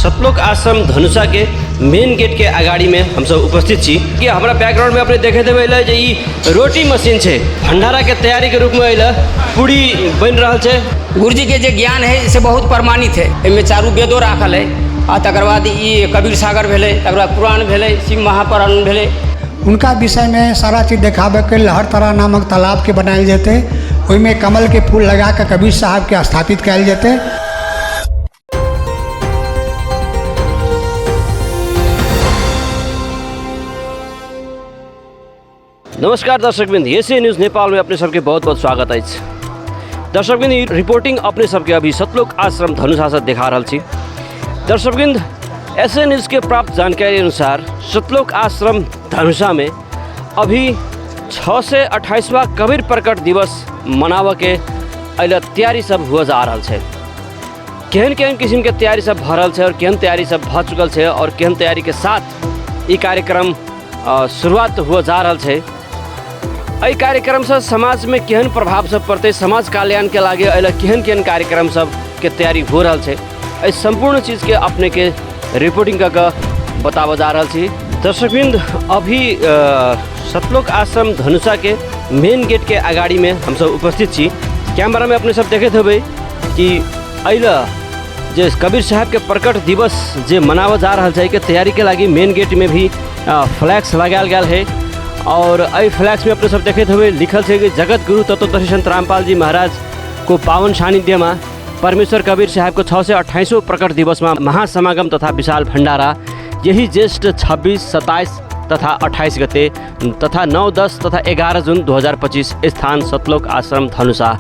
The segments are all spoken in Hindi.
सतलोक आश्रम धनुषा के मेन गेट के अगाड़ी में हम सब उपस्थित छी कि हमारा बैकग्राउंड में अपने देखे देवे जे ई रोटी मशीन छे, भंडारा के तैयारी के रूप में अइला पूरी बन रहा छे। गुरुजी के जे ज्ञान है से बहुत प्रमाणित है। इनमें चारू वेदो राखल है आ तकर बाद ई कबीर सागर भेले, तकर बाद पुराण भेले, शिव महापुराण भेले। उनका विषय में सारा चीज़ देखाबे के लहरतरा नामक तालाब के बनायल जेते, ओहिमे कमल के फूल लगा के कबीर साहब के स्थापित कयल जेते। नमस्कार दर्शकबिंद, एशियन न्यूज नेपाल में अपने सबके बहुत बहुत स्वागत है। दर्शकबिंद रिपोर्टिंग अपने सबके अभी सतलोक आश्रम धनुषा से देखा रहा छी। दर्शकबिंद एशियन न्यूज के प्राप्त जानकारी अनुसार सतलोक आश्रम धनुषा में अभी 6 से 28वां कबीर प्रकट दिवस मनावे के अइला तैयारी सब हुआ जा रहा है। केहन केहन किस्म के तैयारी सब भ रहा है और केहन तैयारी सब भ चुकल है और केहन तैयारी के साथ ये कार्यक्रम शुरुआत हुआ जा रहा है। एहि कार्यक्रम से समाज में केहन प्रभाव सब पड़ते, समाज कल्याण के लागे अइला केहन केहन कार्यक्रम सब के तैयारी हो रहा है, एहि संपूर्ण चीज़ के अपने के रिपोर्टिंग का बतावा जा रहा छी। दर्शकबिंद अभी सतलोक आश्रम धनुषा के मेन गेट के अगाड़ी में हम सब उपस्थित छी। कैमरा में अपने सब देखे थे कि अइला जे कबीर साहब के प्रकट दिवस जे मनावा जा रहा है के तैयारी के लागी मेन गेट में भी फ्लैक्स लगायल गया है और अई फ्लैक्स में अपने सब देखे थे लिखल है कि जगत गुरु तत्वदर्शी संत रामपाल जी महाराज को पावन सानिध्य में परमेश्वर कबीर साहब को 6 से 28वां प्रकट दिवस में महासमागम तथा विशाल भंडारा यही ज्येष्ठ 26, 27 तथा 28 गते तथा 9, 10 तथा 11 जून 2025 स्थान सतलोक आश्रम धनुषा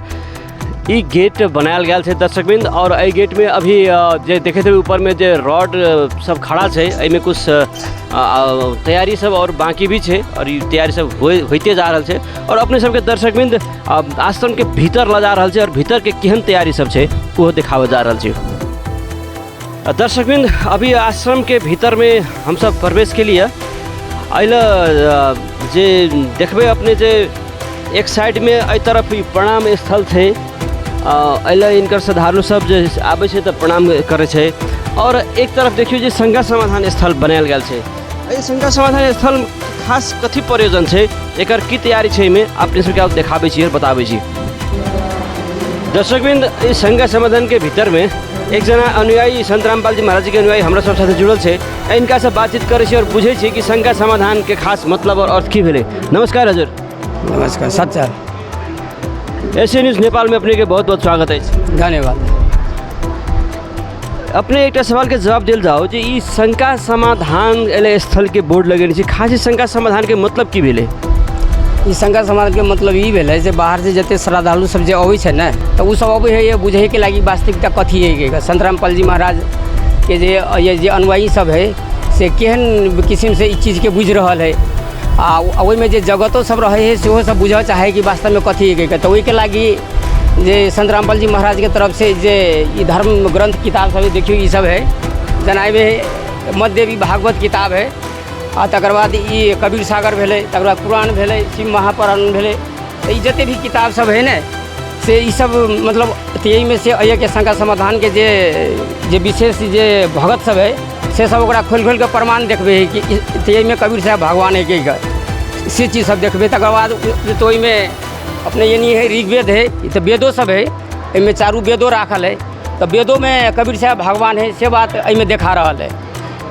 ई गेट बनायल गया है। दर्शकबिंद और एहि गेट में अभी जे देखे थे ऊपर में जे रॉड सब खड़ा है, एहिमे कुछ तैयारी सब और बाकी भी है और ये तैयारी सब होते जा रहा है और अपने सबके दर्शकबिंद आश्रम के भीतर ला जा रहा है और भीतर के केहन तैयारी सब है वो दिखावा जा रहा है। दर्शकबिंद अभी आश्रम के भीतर में हम सब प्रवेश के लिए अइला जे देखबे अपने जे एक साइड में एहि तरफ प्रणाम स्थल थे, अइला इनकर श्रद्धालु सब जे आबे छे तो प्रणाम करे छे और एक तरफ देखियो जे संघा समाधान स्थल बनायल गया है। ये संघा समाधान स्थल खास कथी प्रयोजन है, एकर की तैयारी है में अपने सबके देखाबे छी और बताबे छी। दर्शकबिंद इस संघा समाधान के भीतर में एक जना अनुयायी संत रामपाल जी महाराज के अनुयायी हमरा सब साथे जुड़ल है, इनका से बातचीत करे छी और बुझे छी कि संघा समाधान के खास मतलब और अर्थ की भेले। नमस्कार हजूर। नमस्कार। सत्य एशियन न्यूज नेपाल में अपने के बहुत बहुत स्वागत है। धन्यवाद। अपने एक सवाल के जवाब दिल जाओ जी, ई शंका समाधान एले स्थल के बोर्ड लगे छी, खास शंका समाधान के मतलब की भेले? ई शंका समाधान के मतलब ई भेले जे बाहर से जते श्रद्धालु सब जे अबै छै ने तो उ सब अबै है ये बुझे के लागी वास्तविकता कथी है के संत रामपाल जी महाराज के जे अनुयायी सब है से केहन किस्म से इस चीज़ के बुझ रहा है आ ओहि में जे जगतो सब रहे है सेहो सब बुझे चाहे कि वास्तव में कथी है के, तो ओहि के लागी जे संत रामपाल जी महाराज के तरफ से जे ई धर्म ग्रंथ किताब सब देखियो ई सब है जनाबे मध्यदेवी भागवत किताब है आ तकर बाद ई कबीर सागर भेले, तकर बाद पुराण भेले, शिव महापुराण भेले, तो ई जते भी किताब सब है ने से ई सब मतलब यही में से अय के शंका समाधान के जे विशेष जे भगत सब है से सब ओकरा खोल खोल के प्रमाण देखबे है कि यही में कबीर साहब भगवान है के से चीज़ सब देखबे। तकर बाद तो ओहि में अपने यानी है ऋग्वेद है, तो वेदों सब है, इनमें चारू वेदों राखल है, तो वेदों में कबीर साहब भगवान है से बात इनमें देखा रहा है।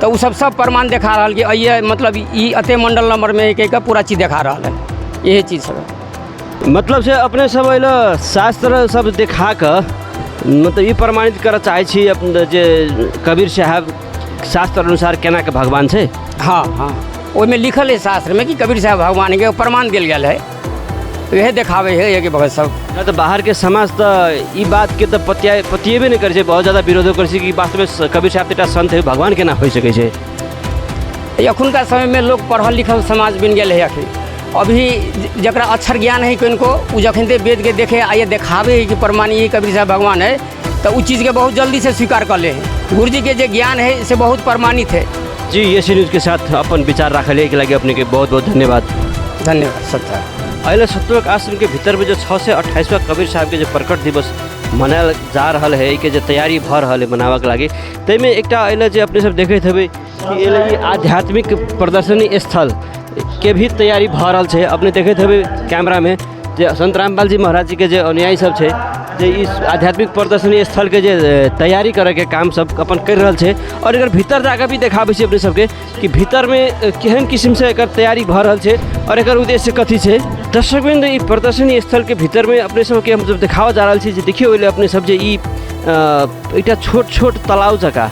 तो वो सब प्रमाण देखा रहा है कि अये मतलब ई अते मंडल नंबर में एक पूरा चीज़ देखा रहा है, यही चीज़ सब है। मतलब से अपने सब अइला शास्त्र सब देखा कर मतलब ये प्रमाणित कर चाहे छी अपने जे कबीर साहब शास्त्र अनुसार केना के भगवान है। हाँ हाँ, ओहिमे लिखल है शास्त्र में कि कबीर साहब भगवान के प्रमाण दिल गया है, वह देखावे है ये कि भगत सब न तो बाहर के समाज तो ये बात के तो पतिएबे नहीं करे, बहुत ज़्यादा विरोध करे कि वास्तव में कबीर साहब तेटा संत है भगवान केना हो सके छे। अखुनका समय में लोग पढ़ल लिखल समाज बन गया है। अखन अभी जरा अक्षर ज्ञान है किनको उ जखन ते वेद के देखे आइए देखावे है कि प्रमाण ये कबीर साहब भगवान है, तो उस चीज़ के बहुत जल्दी से स्वीकार कर ले हैं। गुरु जी के जो ज्ञान है से बहुत प्रमाणित है। जी एशियन न्यूज के साथ अपन विचार रखले के लगे अपने के बहुत बहुत धन्यवाद। धन्यवाद। सत्य अइला सतलोक आश्रम के भीतर में जो 6 से 28वां कबीर साहब के जो प्रकट दिवस मनायल जा रहल है कि जे तैयारी भ रहल है बनाबऽ के लागी। ताहिमे एकटा अइले जे अपने सब देखैत हेबै कि एले ई आध्यात्मिक प्रदर्शनी स्थल के भी तैयारी भ रहल छै। अपने देखैत हेबै कैमरा में जे संत रामपाल जी महाराज जी के जे अनुयायी सब छै जे इस आध्यात्मिक प्रदर्शनी स्थल के जे तैयारी करे के काम सब अपन कर रहल छै। और एकर भीतर जाकर भी देखाबै छी अपने सबके कि भीतर में केहन किस्म से एकर तैयारी भ रहल छै और एकर उद्देश्य कथी छै। दर्शकवृंद ई प्रदर्शनी स्थल के भीतर में अपने सबके हम जब देखावा जा रहल छी जे देखियो ओइले अपने सब जे ई एकटा छोट छोट तालाब जका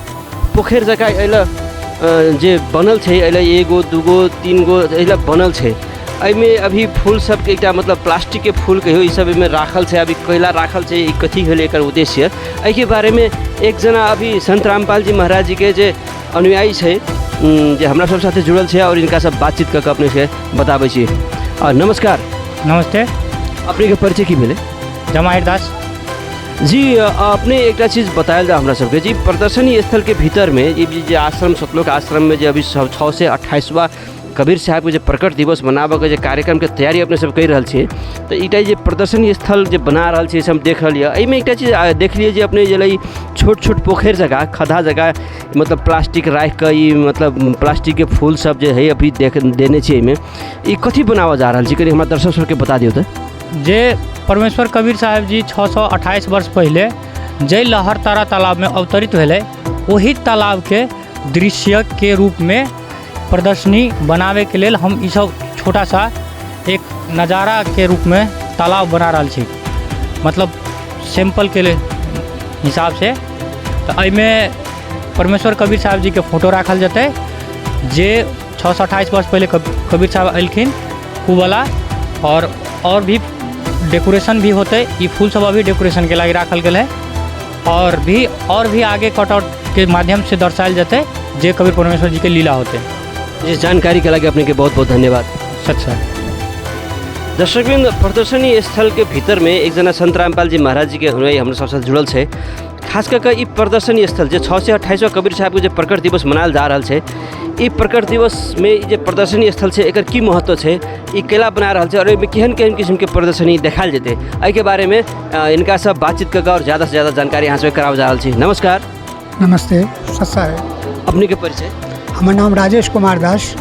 पोखर जका अइले जे बनल छै, अइले 1 गो 2 गो 3 गो अइले बनल छै। एहिमे अभी फूल सबके एकटा मतलब प्लास्टिक के फूल कहियो ई सब एहिमे राखल छै, अभी कोयला राखल छै। ई कथी भेलै एकर उद्देश्य एहिके बारे में एक जना अभी संत रामपाल जी महाराज जी के जे अनुयायी छै जे हमरा सब साथे जुड़ल छै और इनका सब बातचीत करके अपने से बताबै छी। नमस्कार। नमस्ते। अपने के परिचय की भेलै? जमाहिर दास जी। अपने एकटा चीज़ बतायल जा हमरा सबके जी प्रदर्शनी स्थल के भीतर में ई जे आश्रम सतलोक आश्रम में जे अभी 6 से 28वां कबीर साहब के जे प्रकट दिवस मनाबऽ के जे कार्यक्रम के तैयारी अपने सब कर रहल छियै, तो ईटा जे प्रदर्शनी स्थल जे बना रहल छियै से हम देख रहल यऽ। एहिमे एकटा चीज देख लिए जे अपने जे ई छोट छोट पोखर जगह खद्धा जगह मतलब प्लास्टिक राख के ई मतलब प्लास्टिक के फूल सब जे है अभी देख देने छियै। एहिमे ई कथी बनाबऽ जा रहल छी कनी हमरा दर्शक सबके बता दियौ तऽ। जे परमेश्वर कबीर साहब जी 628 वर्ष पहले जय लहर तारा तालाब में अवतरित भेले, वही तालाब के दृश्य के रूप में प्रदर्शनी बनावे के लेल हम ई सब छोटा सा एक नज़ारा के रूप में तालाब बना रहल छी, मतलब सैंपल के हिसाब से। तो एहिमे परमेश्वर कबीर साहब जी के फोटो राखल जते जे 628 वर्ष पहले कबीर साहब अयलखिन उ वाला, और भी डेकोरेशन भी होते। ये फूल सब अभी डेकोरेशन के लागी राखल गेल है और भी आगे कटआउट के माध्यम से दर्शायल जाते जे कबीर परमेश्वर जी के लीला होते। इस जानकारी के लिए अपने के बहुत बहुत धन्यवाद। सच्चा दर्शकवृंद प्रदर्शनी स्थल के भीतर में एक जना संत रामपाल जी महाराज जी के अनुयायी हमरा सबसे जुड़ल छै। खास करके ई प्रदर्शनी स्थल जे 6 से 28वां कबीर साहब के जे प्रकट दिवस मनायल जा रहल छै, ई प्रकट दिवस में जे प्रदर्शनी स्थल छै एकर की महत्व छै, ई केला बना रहल छै और एहिमे केहन केहन किस्म के प्रदर्शनी देखायल जेतै, एहि के बारे में इनका सब बातचीत करके और ज़्यादा से ज़्यादा जानकारी यहाँ से करावल जा रहल छी। नमस्कार। नमस्ते। सच्चा है। अपने के परिचय? हमार नाम राजेश कुमार दास।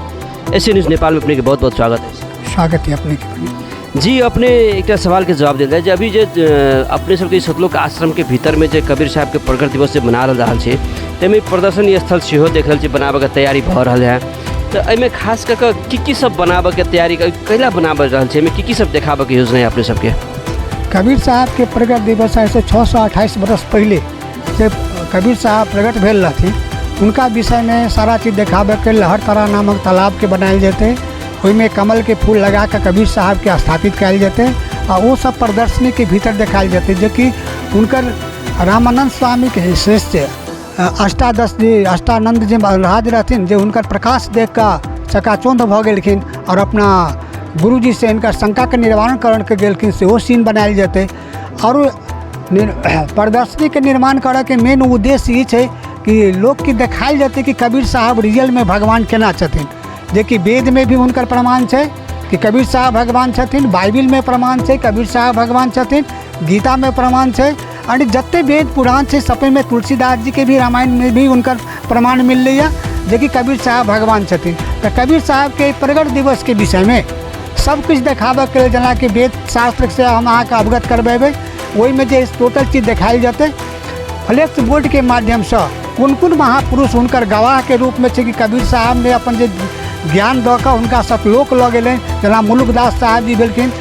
एशियन न्यूज़ नेपाल में अपने के बहुत बहुत स्वागत है। स्वागत है अपने के। जी अपने एक सवाल के जवाब देल जाए। अभी जे अपने सबके सतलोक आश्रम के भीतर में जे कबीर साहब के प्रकट दिवस जे मना रहल छै, ताहिमे प्रदर्शनी स्थल सेहो देख रहल छी बनाबऽ के तैयारी भऽ रहल है। तो एहिमे खास करके की सब बनाबऽ के तैयारी कैला बनाबऽ रहल छै, एहिमे की सब देखाबऽ के योजना है अपने सबके? कबीर साहब के प्रकट दिवस ऐसे 628 वर्ष पहले जब कबीर साहब प्रकट भेल रहथिन, उनका विषय में सारा चीज़ देखाबऽ के लहर तारा नामक तालाब के बनायल जेतै, ओहिमे कमल के फूल लगा के कबीर साहब के स्थापित कयल जेतै आ वो सब प्रदर्शनी के भीतर देखायल जेतै, जो कि उनकर रामानंद स्वामी के श्रेष्ठ अष्टानंद जी महाराज रहथिन, जो उनकर प्रकाश देख कर चकाचौंध भऽ गेलखिन और अपना गुरुजी से इनका शंका के निवारण करन के गेलखिन, से वो सीन बनायल जेतै। और प्रदर्शनी के निर्माण करे के मेन उद्देश्य ई छै कि लोग के देखायल जेतै कि कबीर साहब रियल में भगवान केना छथिन, जे कि वेद में भी उनकर प्रमाण छै कि कबीर साहब भगवान छथिन, बाइबिल में प्रमाण छै कबीर साहब भगवान छथिन, गीता में प्रमाण छै और जत्ते वेद पुराण छै सब में तुलसीदास जी के भी रामायण में भी उनकर प्रमाण मिल रही है जे कि कबीर साहब भगवान छथिन। तो कबीर साहब के प्रकट दिवस के विषय में सब कुछ देखाबऽ के जना कि वेद शास्त्र से हम अहाँ के अवगत करबेबै, वही में जे टोटल चीज़ देखायल जेतै। फ्लेक्स बोर्ड के माध्यम से कोन कोन महापुरुष उनकर गवाह के रूप में छै कि कबीर साहब ने अपन जे ज्ञान दऽ कऽ हुनका सतलोक लऽ गेलनि, जेना मुलुकदास साहब जी भेलखिन,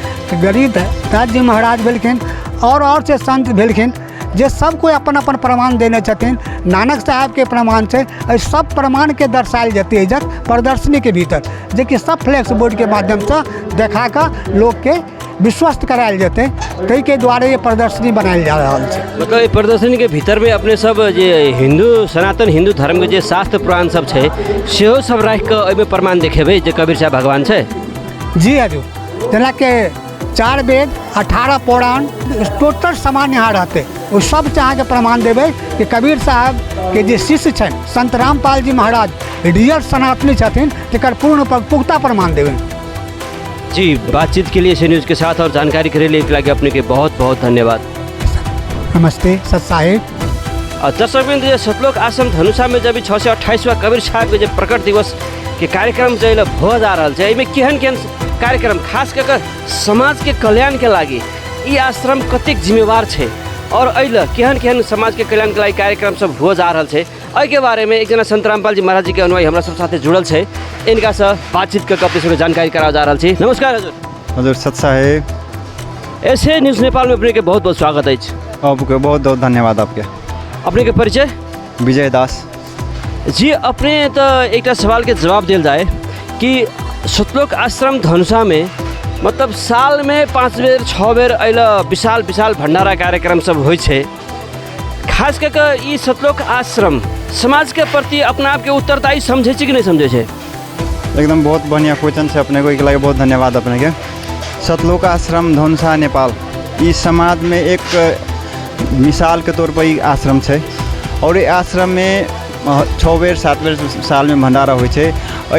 गरीबदास जी महाराज भेलखिन और से संत भेलखिन, जे सब कोई अपन अपन प्रमाण देने छथिन। नानक साहब के प्रमाण छै, सब प्रमाण के दर्शायल जेतै इधर प्रदर्शनी के भीतर, जे कि सब फ्लेक्स बोर्ड के माध्यम से देखा कर लोग के विश्वस्त करायल जेतै, ताहि के द्वारा ये प्रदर्शनी बनायल जा रहल छै। मतलब ये प्रदर्शनी के भीतर में अपने सब जे हिंदू सनातन हिंदू धर्म के जे शास्त्र पुराण सब छै सेहो सब राख के एहिमे प्रमाण देखेबै जे कबीर साहब भगवान छै। जी हजुर, जेना कि 4 वेद 18 पुराण टोटल सामान यहाँ रहते, वो सब अहाँ के प्रमाण देबै कि कबीर साहब के जे शिष्य छनि संत रामपाल जी महाराज रियल सनातनी छथिन, तकर पूर्ण पुख्ता प्रमाण देबै। जी बातचीत के लिए एशियन न्यूज़ के साथ और जानकारी के लिए अपने के बहुत बहुत धन्यवाद। नमस्ते सत साहेब। दर्शकबिंद ये सतलोक आश्रम धनुषा में जब 628वां कबीर साहब के जो प्रकट दिवस के कार्यक्रम जो हो जा रहा है, इनमें केहन केहन कार्यक्रम खास कर समाज के कल्याण के लागी ये आश्रम कतेक जिम्मेवार है और अल केहन केहन समाज के कल्याण के लागी कार्यक्रम सब हो जा रहा है, के बारे में एक जना संत रामपाल जी महाराज जी के अनुयायी हमारा सब साथ जुड़ल है, इनका से बातचीत करके अपने जानकारी करा जा रहा है। नमस्कार हजूर। हजूर सत साहेब। ऐसे न्यूज़ नेपाल में अपने के बहुत बहुत स्वागत है। आपके बहुत बहुत धन्यवाद। आपके अपने के परिचय? विजय दास जी। अपने तो एक सवाल के जवाब दिल जाए कि सतलोक आश्रम धनुषा में मतलब साल में 5 बेर 6 बेर अल विशाल विशाल भंडारा कार्यक्रम सब हो, खास करके ये सतलोक आश्रम समाज के प्रति अपना आप के उत्तरदायी समझे कि नहीं समझे? एकदम बहुत बढ़िया क्वेश्चन है अपने को, एक लगे बहुत धन्यवाद अपने के। सतलोक आश्रम धनुषा नेपाल इस समाज में एक मिसाल के तौर पर आश्रम है और ये आश्रम में 6 बेर 7 बेर साल में भंडारा हो,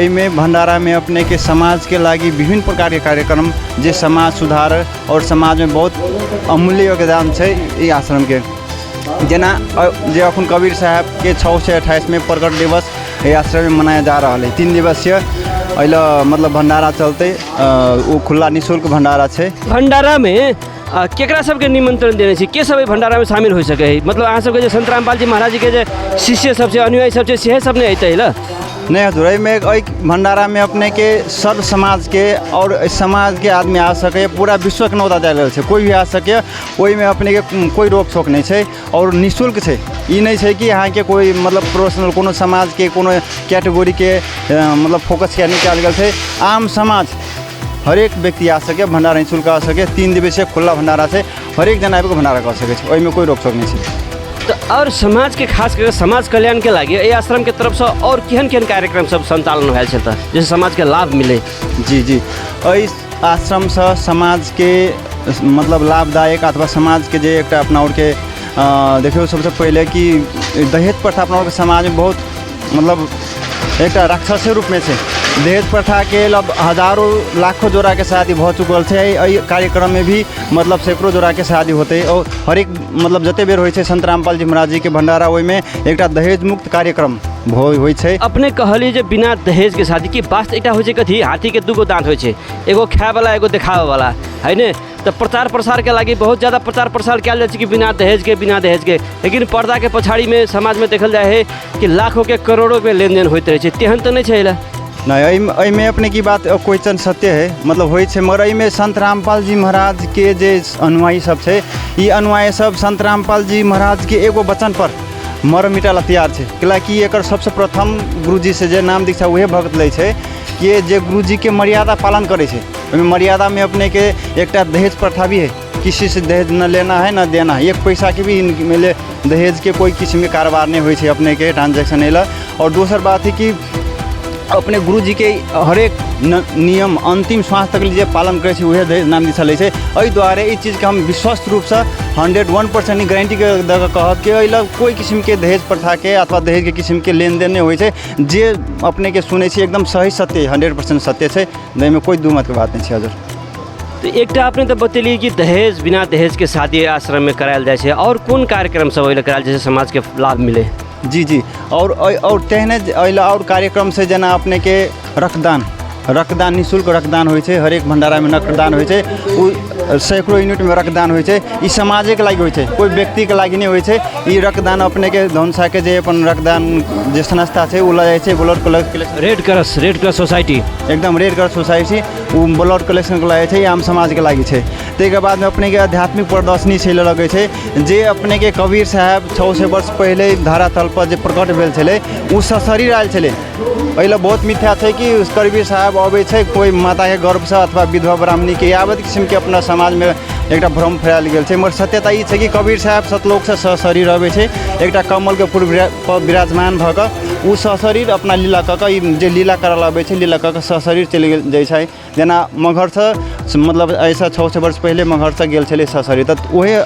में भंडारा में अपने के समाज के लागी विभिन्न प्रकार के कार्यक्रम जे समाज सुधार और समाज में बहुत अमूल्य योगदान है ये आश्रम के। जना जे अखन कबीर साहब के 628 में प्रकट दिवस ये आश्रम में मनाया जा रहा है। 3 दिवसीय अल मतलब भंडारा चलते वो खुला निःशुल्क भंडारा है। भंडारा में केकरा सबके निमंत्रण देने छी, के सब भंडारा में शामिल हो सके है? मतलब अहाँ सबके संत रामपाल जी महाराज जी के जो शिष्य सब अनुयायी सब से सब नहीं अत है? नहीं हजूर, में भंडारा में अपने के सर्व समाज के और समाज के आदमी आ सके, पूरा विश्व के नौता दिया है, कोई भी आ सके, कोई में अपने के कोई रोक टोक नहीं है और निःशुल्क है। ये नहीं है कि यहाँ के कोई मतलब प्रोफेशनल कोनो समाज के कोनो कैटेगरी के मतलब फोकस किया निकाल गया है। आम समाज हर एक व्यक्ति आ सके, भंडारा निःशुल्क आ सके। 3 दिवसीय खुला भंडारा से हर एक जना आके भंडारा कर सके, में कोई रोक टोक नहीं है। तो और समाज के खास करके समाज कल्याण के लागी ये आश्रम के तरफ से और केहन केहन कार्यक्रम सब संचालन हो जैसे समाज के लाभ मिले? जी इस आश्रम से समाज के मतलब लाभदायक अथवा समाज के जे एक अपना और के देखियो सबसे पहले कि दहेज प्रथा अपना और के समाज में बहुत मतलब एक राक्षस रूप में से दहेज प्रथा के लब हजारों लाखों जोड़ा के शादी हो चुकल है। कार्यक्रम में भी मतलब सैकड़ों जोड़ा के शादी होते और हर एक मतलब जते बेर हो संत रामपाल जी महाराज जी के भंडारा ओहि में एक दहेज मुक्त कार्यक्रम हो। अपने कहली जे बिना दहेज के शादी की बात एक हो कथी हाथी के 2 गो दांत हो, एगो खाए वाला एगो देखावे वाला है ने। तो प्रचार प्रसार के लागी बहुत ज़्यादा प्रचार प्रसार किया जाए कि बिना दहेज के, लेकिन पर्दा के पछाड़ी में समाज में देखल जाए है कि लाखों के करोड़ों में लेन देन होते रहे, तेहन तो नहीं है? नहीं, में अपने की बात क्वेश्चन सत्य है मतलब हो, मगर में संत रामपाल जी महाराज के जे अनुयायी सब है, ये अनुयायी सब संत रामपाल जी महाराज के एगो वचन पर मर मिटाला तैयार है। कैलाकि एक सबसे प्रथम गुरुजी से जे नाम दीक्षा वह भक्त ले कि जे गुरुजी के मर्यादा पालन करे, मर्यादा में अपने के एक दहेज प्रथा भी है, किसी से दहेज न लेना है न देना है, 1 पैसा के भी मिले दहेज के कोई किस्म के कारोबार नहीं हो अपने के ट्रांजेक्शन है। और दूसर बात है कि अपने गुरुजी के हर एक नियम अंतिम श्वास तक लिए पालन करे वह दहेज नाम दिशा ले द्वारे इस चीज़ के हम विश्वस्त रूप से 101% गारंटी के कहब कि कोई किस्म के दहेज प्रथा के अथवा दहेज के किस्म के लेन देन नहीं हो, जे अपने के सुने एकदम सही सत्य 100% सत्य है, में कोई दुमत के बात नहीं है। हजूर तो एक आपने तो बतैली कि दहेज बिना दहेज के शादी आश्रम में करायल जाए और कौन कार्यक्रम सब करायल जैसे समाज के लाभ मिले? जी और तेहने और कार्यक्रम से जना अपने के रक्तदान निःशुल्क रक्तदान हो, हर एक भंडारा में रक्तदान हो, सैकड़ों यूनिट में रक्तदान हो, समाजे के लागी हो, कोई व्यक्ति के लागी नहीं हो। ये रक्तदान अपने के धनुषा के जे अपन रक्तदान जे संस्था है वो ला जाए blood collection red cross society, एकदम रेड क्रॉस सोसाइटी वो ब्लड कलेक्शन के लागे है, आम समाज के लागी है। तक बाद में अपने के आध्यात्मिक प्रदर्शनी से लगे है, जे अपने के कबीर साहब 600 वर्ष पहले धरातल पर जे प्रकट भेल छे उ सशरीर आयल छे। पहले बहुत मिथ्या है कि कबीर साहब अबे है कोई माता के गर्भ से अथवा विधवा ब्राह्मणी के यावत किस्म के अपना समाज में एक भ्रम फैल गया है। मगर सत्यता ये है कि कबीर साहब सतलोक से सशरीर अबे है, एक कमल के पूर्व विराजमान भक उ सशरीर अपना लीला कक जे लीला करल अबे है, लीला कक सशरीर चल जाए। जना मगहर से मतलब ऐसा 600 वर्ष पहले मगहर से गेल छे सशरीर, तो वह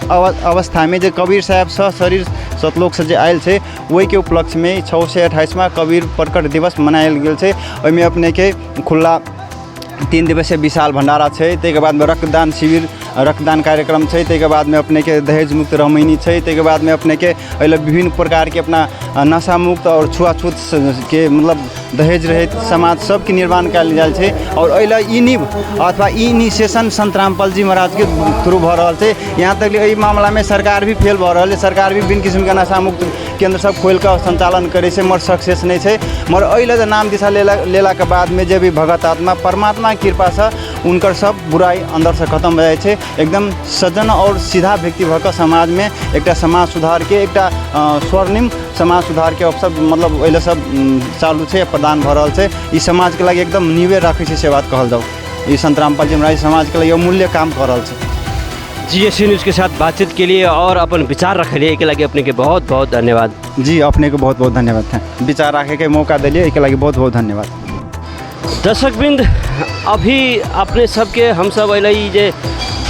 अवस्था में जे कबीर साहब सशरीर सतलोक से आयल है वही के उपलक्ष्य में 628वां कबीर प्रकट दिवस मनायल गेल है। में अपने के खुला 3 दिवसीय विशाल भंडारा है। तक बाद में रक्तदान शिविर रक्तदान कार्यक्रम छै, ताहिके बादमे अपनेके दहेज मुक्त रमैनी छै, ताहिके बादमे अपनेके एहिला विभिन्न प्रकारके अपना नशा मुक्त और छुआछूत के मतलब दहेज रहित समाज सबके निर्माण कयल जायल छै। और एहिला ई नीव अथवा ई इनिशिएशन संत रामपाल जी महाराज के थ्रू भऽ रहल छै। यहाँ तक एहि मामलामे सरकार भी फेल भऽ रहल है, सरकार भी विभिन्न किस्मके नशा मुक्त केंद्र सब खोल कऽ संचालन करे छै, मगर सक्सेस नहीं छै। मगर एहिला नाम दिशा लेला के बाद में जे भी भगत आत्मा परमात्मा के कृपा से उनकर सब बुराई अंदर से खत्म हो जाए छै। एकदम सज्जन और सीधा व्यक्ति भऽ समाज में एक समाज सुधार के एक स्वर्णिम समाज सुधार के अवसर मतलब एहिला सब चालू छै, प्रदान भऽ रहल छै। ई समाज के लिए एकदम नीवे राखे छै से बात कहल जाओ। ई संत रामपाल जी महाराज समाज के लिए अमूल्य काम कर रहल छै। GSC न्यूज़ के साथ बातचीत के लिए और अपन विचार रखलिए के लगे अपने के बहुत बहुत धन्यवाद। जी अपने को बहुत बहुत धन्यवाद है, विचार रखे के मौका दिलिए एक लगे बहुत बहुत धन्यवाद। दर्शकवृंद अभी अपने सबके हम सब अल जे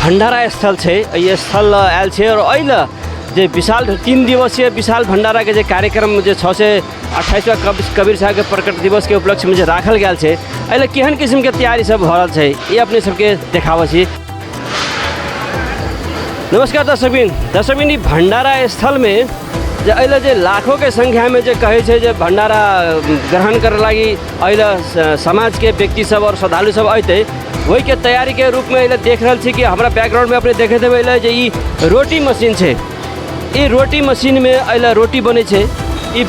भंडारा स्थल है, ये स्थल आयल है और अल जे विशाल 3 दिवसीय विशाल भंडारा के जे कार्यक्रम जे 6 से 28वां कबीर साहब के प्रकट दिवस के उपलक्ष्य में जे राखल गया है, अल केहन किस्म के तैयारी सब हो रहा है ये अपने सबके देखाव छी। नमस्कार दर्शकबिन ई भंडारा स्थल में जे अल जे लाखों के संख्या में जे कहे छे जे भंडारा ग्रहण करे लगी अल समाज के व्यक्ति सब और श्रद्धालु सब अते, वही के तैयारी के रूप में अल देख रहा छी कि हमारा बैकग्राउंड में अपने देखे थे अल जे ई रोटी मशीन है। ये रोटी मशीन में अल रोटी बने छे। ई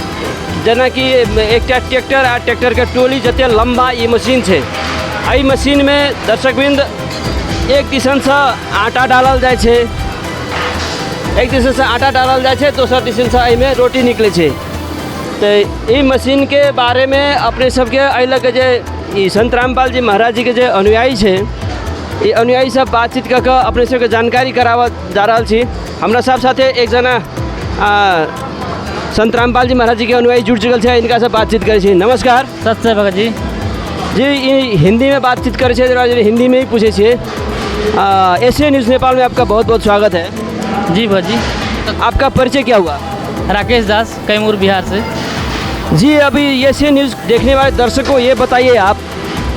जना कि एक ट्रैक्टर आ ट्रैक्टर के टोली जते लंबा ये मशीन है। आई मशीन में दर्शकबिंद एक दिशन से आटा डालल जाए छे, एक दिशन से आटा डालल जाए छे, दोसर दिशन से एहिमे रोटी निकले छे। तो ये मशीन के बारे में अपने सबके अल के जे ई संत रामपाल जी महाराज जी के जे अनुयायी छे, ये अनुयायी सब बातचीत कर अपने सबके जानकारी करावा जा रहा छी। हमरा सब साथे एक जना संत रामपाल जी महाराज जी के अनुयायी जुड़ चुकल है, इनका सब बातचीत करे छी। नमस्कार। सत से भगत जी। जी ये हिंदी में बातचीत करे छे, हिंदी में ही पूछे छे। एशियन न्यूज़ नेपाल में आपका बहुत बहुत स्वागत है। जी भगत जी। आपका परिचय क्या हुआ? राकेश दास, कैमूर बिहार से। जी अभी एशियन न्यूज़ देखने वाले दर्शकों को ये बताइए आप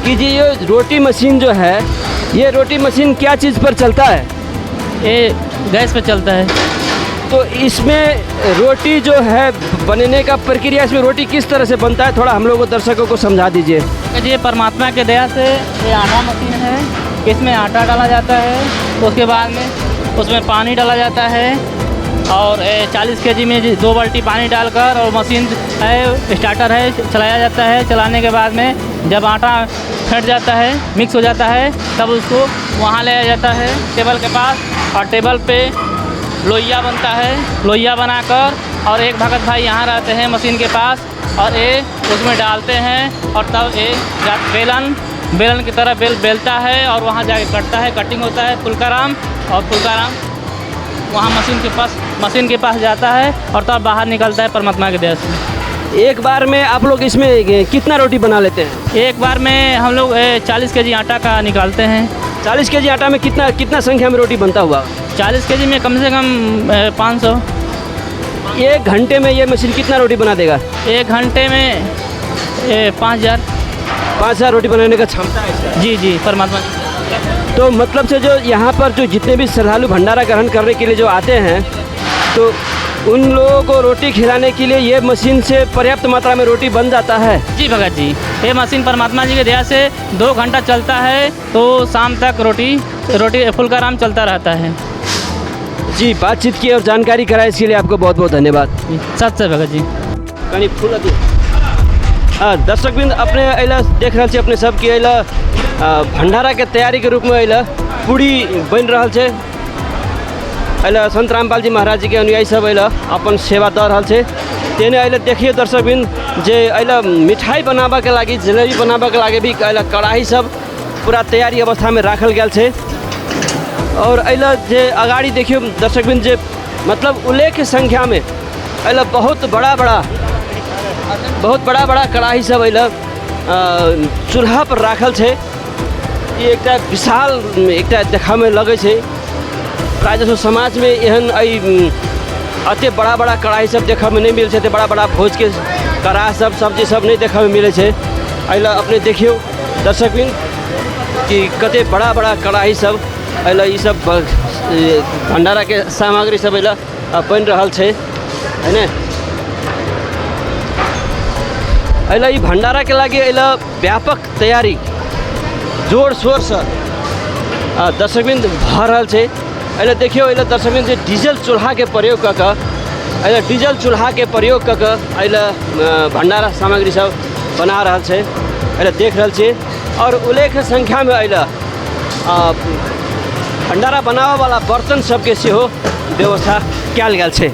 कि जी ये रोटी मशीन जो है, ये रोटी मशीन क्या चीज़ पर चलता है? ये गैस पे चलता है। तो इसमें रोटी जो है बनने का प्रक्रिया, इसमें रोटी किस तरह से बनता है, थोड़ा हम लोगों को दर्शकों को समझा दीजिए। ये परमात्मा के दया से ये आटा मशीन है, इसमें आटा डाला जाता है, उसके बाद में उसमें पानी डाला जाता है और 40 kg में 2 बाल्टी पानी डालकर और मशीन है स्टार्टर है चलाया जाता है। चलाने के बाद में जब आटा फट जाता है, मिक्स हो जाता है, तब उसको वहाँ ले जाता है टेबल के पास और टेबल पे लोइया बनता है। लोइया बनाकर और एक भगत भाई यहाँ रहते हैं मशीन के पास और ये उसमें डालते हैं और तब ये बेलन की तरह बेलता है और वहाँ जाके कटता है, कटिंग होता है फुलकाराम, और फुलकाराम वहाँ मशीन के पास जाता है और तब बाहर निकलता है परमात्मा के दया से। एक बार में आप लोग इसमें कितना रोटी बना लेते हैं? एक बार में हम लोग 40 kg आटा का निकालते हैं। 40 kg आटा में कितना संख्या में रोटी बनता हुआ? 40 kg में कम से कम 500। एक घंटे में ये मशीन कितना रोटी बना देगा? एक घंटे में 5000 रोटी बनाने का क्षमता है इसका। जी परमात्मा। तो मतलब से जो यहाँ पर जो जितने भी श्रद्धालु भंडारा ग्रहण करने के लिए जो आते हैं, तो उन लोगों को रोटी खिलाने के लिए ये मशीन से पर्याप्त मात्रा में रोटी बन जाता है। जी भगत जी, ये मशीन परमात्मा जी के दया से 2 घंटा चलता है तो शाम तक रोटी फुलकाराम चलता रहता है। जी बातचीत की और जानकारी कराए इसके लिए आपको बहुत बहुत धन्यवाद। सच से भगत जी। कहीं फूल दर्शकबिंद अपने अल देख रहा अपने सब कि अल भंडारा के तैयारी के रूप में अल पूड़ी बन रहा है। अल संत रामपाल जी महाराज जी के अनुयायी सब अल अपन सेवा दे रहा है। तेने अल देखिए दर्शकबिंद जे अल मिठाई बनाबा के लगी, जलेबी बनाबा के लगे भी अल कढ़ाई सब पूरा तैयारी अवस्था में राखल गया है। और अल जे अगाड़ी देखियो दर्शकबिंद जे मतलब उल्लेख संख्या में अल बहुत बड़ा बड़ा कढ़ाई सब अल चूल्हा पर राखल है। ये एक विशाल एक देखा में लगे छे। प्राय जैसे समाज में एहन अते बड़ा कढ़ाई सब देखा में नहीं मिले, बड़ा भोज के कढ़ाई सब सब्जी सब नहीं देखा में मिले। अल अपने देखियो दर्शकबिन कि कते बड़ा कढ़ाई सब अइला ई सब भंडारा के सामग्री सब अइला बन रहल छै है ने। अइला ई भंडारा के लागि अइला व्यापक तैयारी जोर शोर से दर्शकबिंद भऽ रहल छै। अइला देखियो अइला दर्शकबिंद जे डीजल चूल्हा के प्रयोग कऽ कऽ अइला डीजल चूल्हा के प्रयोग कऽ कऽ अइला भंडारा सामग्री सब बना रहल छै। अइला देख रहल छियै और उल्लेख संख्या में अइला भंडारा बनावे वाला बर्तन सबके सेहो व्यवस्था कयल गेल छै।